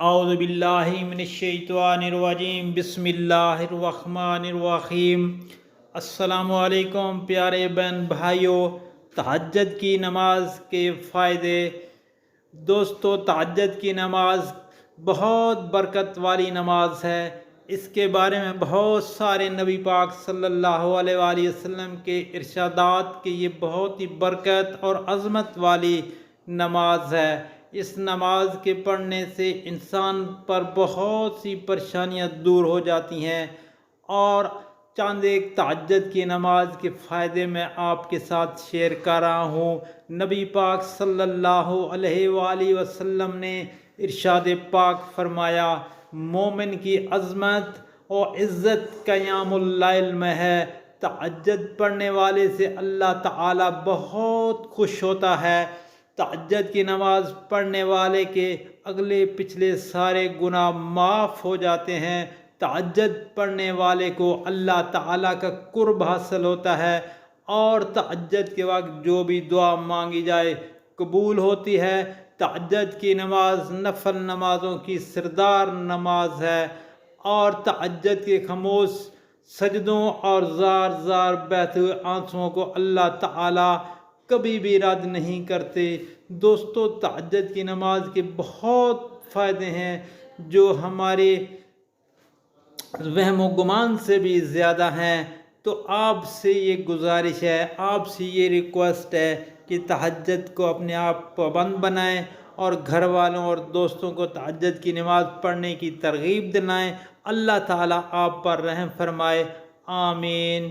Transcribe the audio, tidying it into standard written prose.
اعوذ باللہ من الشیطان الرجیم، بسم اللہ الرحمن الرحیم۔ السلام علیکم پیارے بہن بھائیوں، تہجد کی نماز کے فائدے۔ دوستو، تہجد کی نماز بہت برکت والی نماز ہے۔ اس کے بارے میں بہت سارے نبی پاک صلی اللہ علیہ وآلہ وسلم کے ارشادات کہ یہ بہت ہی برکت اور عظمت والی نماز ہے۔ اس نماز کے پڑھنے سے انسان پر بہت سی پریشانیاں دور ہو جاتی ہیں، اور چند ایک تہجد کی نماز کے فائدے میں آپ کے ساتھ شیئر کر رہا ہوں۔ نبی پاک صلی اللہ علیہ وآلہ وسلم نے ارشاد پاک فرمایا، مومن کی عظمت اور عزت قیام اللیل میں ہے۔ تہجد پڑھنے والے سے اللہ تعالی بہت خوش ہوتا ہے۔ تہجد کی نماز پڑھنے والے کے اگلے پچھلے سارے گناہ معاف ہو جاتے ہیں۔ تہجد پڑھنے والے کو اللہ تعالیٰ کا قرب حاصل ہوتا ہے، اور تہجد کے وقت جو بھی دعا مانگی جائے قبول ہوتی ہے۔ تہجد کی نماز نفل نمازوں کی سردار نماز ہے، اور تہجد کے خاموش سجدوں اور زار زار بہتے ہوئے آنسوؤں کو اللہ تعالیٰ کبھی بھی رد نہیں کرتے۔ دوستو، تہجد کی نماز کے بہت فائدے ہیں جو ہمارے وہم و گمان سے بھی زیادہ ہیں۔ تو آپ سے یہ گزارش ہے، آپ سے یہ ریکویسٹ ہے کہ تہجد کو اپنے آپ پابند بنائیں، اور گھر والوں اور دوستوں کو تہجد کی نماز پڑھنے کی ترغیب دلائیں۔ اللہ تعالیٰ آپ پر رحم فرمائے، آمین۔